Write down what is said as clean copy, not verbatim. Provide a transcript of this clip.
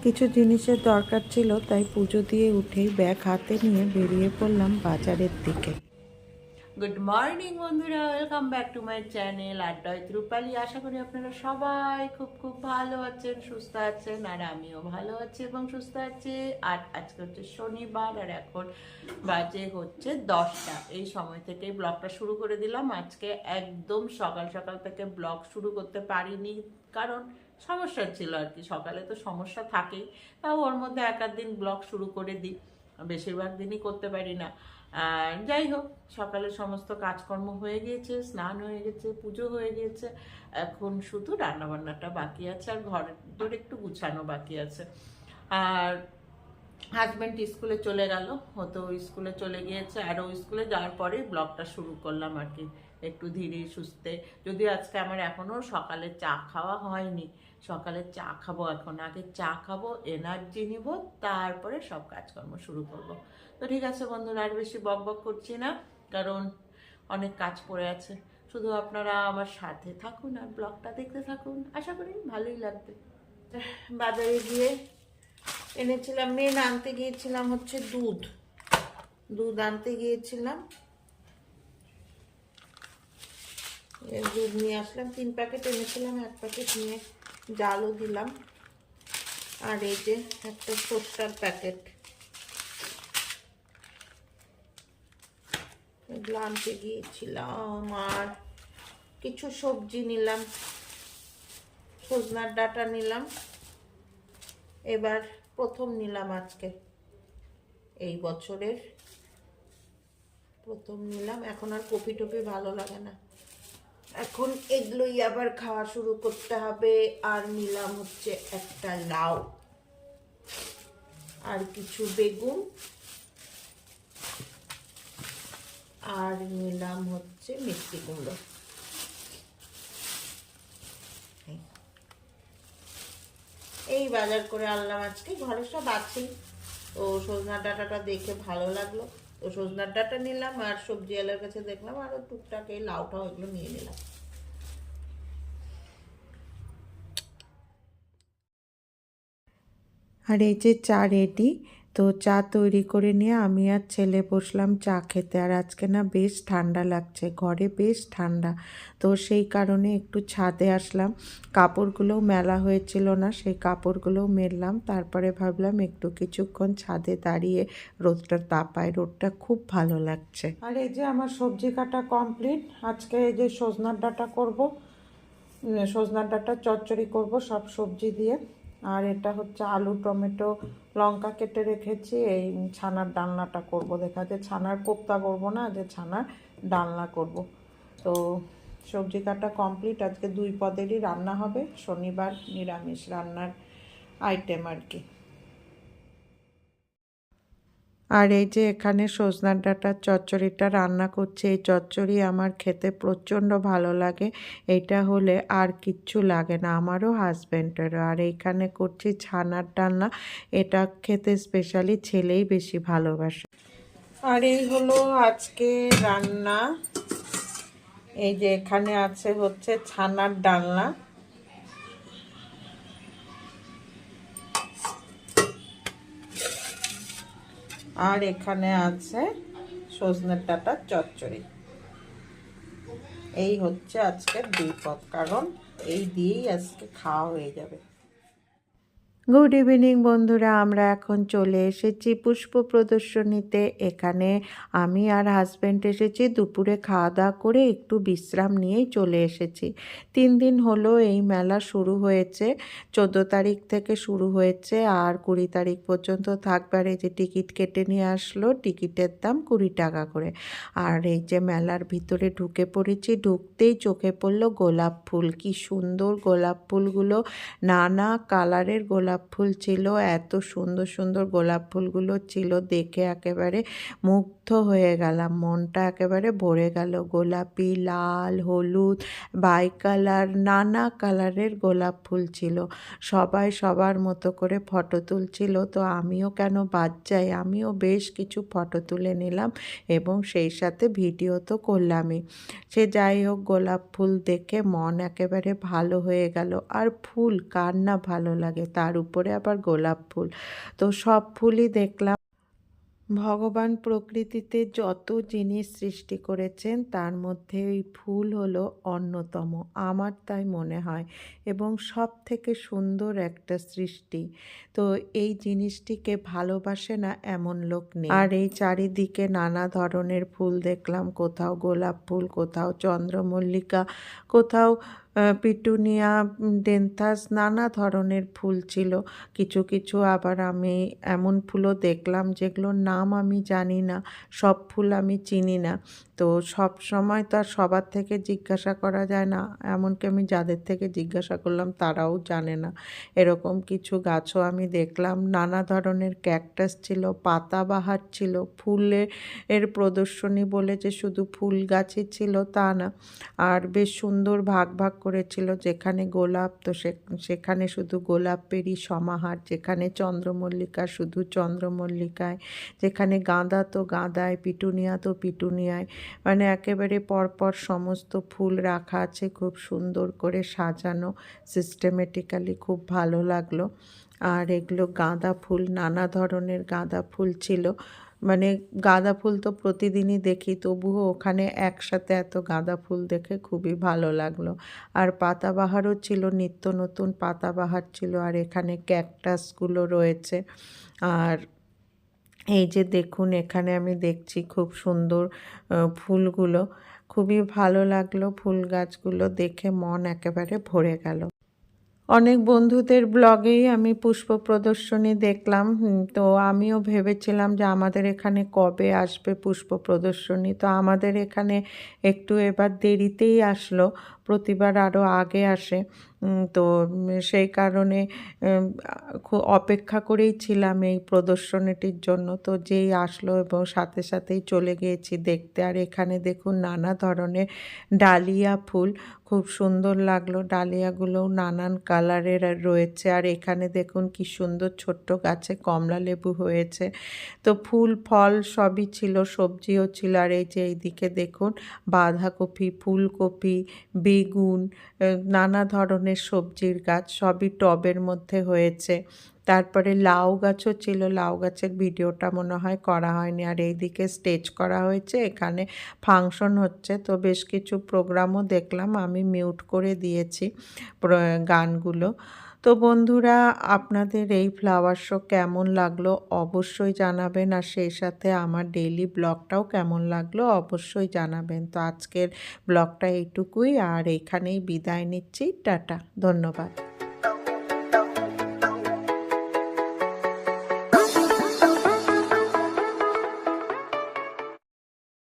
কিছু জিনিসের দরকার ছিল, তাই পুজো দিয়ে উঠেই ব্যাগ হাতে নিয়ে বেরিয়ে পড়লাম বাজারের দিকে। গুড মর্নিং বন্ধুরা, welcome back to my channel আড্ডা উইথ রূপালী। আশা করি আপনারা সবাই খুব খুব ভালো আছেন, সুস্থ আছেন, আর আমিও ভালো আছি এবং সুস্থ আছি। আর আজকে হচ্ছে শনিবার, আর এখন বাজে হচ্ছে 10টা। এই সময় থেকেই ব্লগটা শুরু করে দিলাম। আজকে একদম সকাল সকাল থেকে ব্লগ শুরু করতে পারিনি, কারণ সমস্যা ছিল আর কি। সকালে তো সমস্যা থাকেই, তাও ওর মধ্যে এক আধ দিন ব্লগ শুরু করে দিই, বেশিরভাগ দিনই করতে পারি না। আর যাই হোক, সকালে সমস্ত কাজকর্ম হয়ে গিয়েছে, স্নান হয়ে গেছে, পুজো হয়ে গিয়েছে। এখন শুধু রান্নাবান্নাটা বাকি আছে, আর ঘরের দর একটু গুছানো বাকি আছে। আর হাজব্যান্ড স্কুলে চলে গেল, ও তো স্কুলে চলে গিয়েছে, আর ও স্কুলে যাওয়ার পরেই ব্লগটা শুরু করলাম আর কি, একটু ধীরে সুস্থে। যদি আজকে আমার এখনও সকালে চা খাওয়া হয়নি, সকালে চা খাবো এখন। আগে চা খাবো, এনার্জি নিব, তারপরে সব কাজকর্ম শুরু করব। তো ঠিক আছে বন্ধুরা, আর বেশি বক বক করছি না, কারণ অনেক কাজ পড়ে আছে। শুধু আপনারা আমার সাথে থাকুন আর ব্লগটা দেখতে থাকুন, আশা করি ভালোই লাগবে। বাজারে গিয়ে এনেছিলাম, মেন আনতে গিয়েছিলাম হচ্ছে দুধ দুধ আনতে গিয়েছিলাম। দুধ নিয়ে আসলাম, 3 প্যাকেট এনেছিলাম, 1 প্যাকেট নিয়ে জালও দিলাম। আর এই যে একটা সরষার প্যাকেট, এগুলো আনতে গিয়েছিলাম। আর কিছু সবজি নিলাম, সজনার ডাঁটা নিলাম, এবার প্রথম নিলাম, আজকে এই বছরের প্রথম নিলাম। এখন আর কপি টপি ভালো লাগে না, এখন এগুলোই আবার খাওয়া শুরু করতে হবে। আর নিলাম হচ্ছে একটা লাউ, আর কিছু বেগুন, আর নিলাম হচ্ছে মিষ্টি কুমড়ো। এই বাজার করে আনলাম আজকে, ঘরে সব আছেই। তো সজনার ডাঁটাটা দেখে ভালো লাগলো, তো সজনার ডাঁটা নিলাম। আর সবজিওয়ালার কাছে দেখলাম আরও টুকটাক এই লাউটাও, এগুলো নিয়ে নিলাম। আর এই যে চা রেডি, তো চা তৈরি করে নিয়ে আমি আর ছেলে বসলাম চা খেতে। আর আজকে না বেশ ঠান্ডা লাগছে, ঘরে বেশ ঠান্ডা, তো সেই কারণে একটু ছাদে আসলাম। কাপড়গুলোও মেলা হয়েছিল না, সেই কাপড়গুলোও মেললাম। তারপরে ভাবলাম একটু কিছুক্ষণ ছাদে দাঁড়িয়ে রোদটা তাপায়, রোদটা খুব ভালো লাগছে। আর এই যে আমার সবজি কাটা কমপ্লিট। আজকে এই যে সজনার ডাঁটা করব, সজনার ডাঁটা চচ্চড়ি করব সব সবজি দিয়ে। আর এটা হচ্ছে আলু, টমেটো, লঙ্কা কেটে রেখেছি, এই ছানার ডালনাটা করব। দেখা যায় ছানার কোপ্তা করব না, যে ছানার ডালনা করব। তো সবজি কাটা কমপ্লিট, আজকে 2 পদেরই রান্না হবে, শনিবার নিরামিষ রান্নার আইটেম আর কি। আর এই যে এখানে সজনার ডাঁটার চচ্চড়িটা রান্না করছে। এই চচ্চড়ি আমার খেতে প্রচণ্ড ভালো লাগে, এইটা হলে আর কিচ্ছু লাগে না, আমারও হাজব্যান্ডেরও। আর এইখানে করছি ছানার ডালনা, এটা খেতে স্পেশালি ছেলেই বেশি ভালোবাসে। আর এই হলো আজকে রান্না। এই যে এখানে আছে হচ্ছে ছানার ডালনা, আর এখানে আছে সজনের ডাঁটার চচ্চড়ি। এই হচ্ছে আজকের 2 পদ, কারণ এই দিয়েই আজকে খাওয়া হয়ে যাবে। গুড ইভিনিং বন্ধুরা, আমরা এখন চলে এসেছি পুষ্প প্রদর্শনীতে। এখানে আমি আর হাজব্যান্ড এসেছি দুপুরে খাওয়া দাওয়া করে একটু বিশ্রাম নিয়েই চলে এসেছি। 3 দিন হলো এই মেলা শুরু হয়েছে, 14 তারিখ থেকে শুরু হয়েছে, আর 20 তারিখ পর্যন্ত থাকবে। আর এই যে টিকিট কেটে নিয়ে আসলো, টিকিটের দাম 20 টাকা করে। আর এই যে মেলার ভিতরে ঢুকে পড়েছি, ঢুকতেই চোখে পড়লো গোলাপ ফুল। কি সুন্দর গোলাপ ফুলগুলো, নানা কালারের গোলাপ ফুল ছিল, এত সুন্দর সুন্দর গোলাপ ফুলগুলো ছিল, দেখে একেবারে মুগ্ধ হয়ে গেলাম, মনটা একেবারে ভরে গেল। গোলাপি, লাল, হলুদ, বাই কালার, নানা কালারের গোলাপ ফুল ছিল। সবাই সবার মতো করে ফটো তুলছিল, তো আমিও কেন বাদ যাই, আমিও বেশ কিছু ফটো তুলে নিলাম এবং সেই সাথে ভিডিও তো করলামই। সে যাই হোক, গোলাপ ফুল দেখে মন একেবারে ভালো হয়ে গেল। আর ফুল কার না ভালো লাগে, তার উপরে আবার গোলাপ ফুল। তো সব ফুলই দেখলাম। ভগবান প্রকৃতিতে যত জিনিস সৃষ্টি করেছেন তার মধ্যে এই ফুল হলো অন্যতম, আমার তাই মনে হয়, এবং সব থেকে সুন্দর একটা সৃষ্টি। তো এই জিনিসটিকে ভালোবাসে না এমন লোক নেই। আর এই চারিদিকে নানা ধরনের ফুল দেখলাম, কোথাও গোলাপ ফুল, কোথাও চন্দ্রমল্লিকা, কোথাও পিটুনিয়া, ডেনথাস, নানা ধরনের ফুল ছিল। কিছু কিছু আবার আমি এমন ফুলও দেখলাম যেগুলোর নাম আমি জানি না, সব ফুল আমি চিনি না। তো সব সময় তো আর সবার থেকে জিজ্ঞাসা করা যায় না, এমনকি আমি যাদের থেকে জিজ্ঞাসা করলাম তারাও জানে না। এরকম কিছু গাছও আমি দেখলাম, নানা ধরনের ক্যাকটাস ছিল, পাতাবাহার ছিল, ফুলের প্রদর্শনী বলে যে শুধু ফুল গাছই ছিল তা না। আর বেশ সুন্দর ভাগ ভাগ করেছিল, যেখানে গোলাপ তো সেখানে শুধু গোলাপেরই সমাহার, যেখানে চন্দ্রমল্লিকা শুধু চন্দ্রমল্লিকায়, যেখানে গাঁদা তো গাঁদায়, পিটুনিয়া তো পিটুনিয়ায়, মানে একেবারে পরপর সমস্ত ফুল রাখা আছে, খুব সুন্দর করে সাজানো সিস্টেমেটিক্যালি, খুব ভালো লাগলো। আর এগুলো গাঁদা ফুল, নানা ধরনের গাঁদা ফুল ছিল। মানে গাঁদা ফুল তো প্রতিদিনই দেখি, তবুও ওখানে একসাথে এত গাঁদা ফুল দেখে খুবই ভালো লাগলো। আর পাতাবাহারও ছিল, নিত্য নতুন পাতাবাহার ছিল। আর এখানে ক্যাকটাসগুলো রয়েছে। আর এই যে দেখুন, এখানে আমি দেখছি খুব সুন্দর ফুলগুলো, খুবই ভালো লাগলো। ফুল গাছগুলো দেখে মন একেবারে ভরে গেল। অনেক বন্ধুদের ব্লগেই আমি পুষ্প প্রদর্শনী দেখলাম। তো আমিও ভেবেছিলাম যে আমাদের এখানে কবে আসবে পুষ্প প্রদর্শনী। তো আমাদের এখানে একটু এবার দেরিতেই আসলো, প্রতিবার আরও আগে আসে। তো সেই কারণে খুব অপেক্ষা করেই ছিলাম এই প্রদর্শনীটির জন্য। তো যেই আসলো এবং সাথে সাথেই চলে গিয়েছি দেখতে। আর এখানে দেখুন নানা ধরনের ডালিয়া ফুল, খুব সুন্দর লাগলো। ডালিয়াগুলোও নানান কালারের রয়েছে। আর এখানে দেখুন কি সুন্দর ছোট্ট গাছে কমলা লেবু হয়েছে। তো ফুল ফল সবই ছিল, সবজিও ছিল। আর এই যে এইদিকে দেখুন বাঁধাকপি, ফুলকপি, বেগুন, নানা ধরনের সবজির গাছ, সবই টবের মধ্যে হয়েছে। তারপরে লাউ গাছও ছিল, লাউ গাছের ভিডিওটা মনে হয় করা হয়নি। আর এইদিকে স্টেজ করা হয়েছে, এখানে ফাংশন হচ্ছে। তো বেশ কিছু প্রোগ্রামও দেখলাম, আমি মিউট করে দিয়েছি গানগুলো। তো বন্ধুরা, আপনাদের এই ফ্লাওয়ার শো কেমন লাগলো অবশ্যই জানাবেন। আর সেই সাথে আমার ডেইলি ব্লগটাও কেমন লাগলো অবশ্যই জানাবেন। তো আজকের ব্লগটা এইটুকুই, আর এইখানেই বিদায় নিচ্ছি। টাটা, ধন্যবাদ।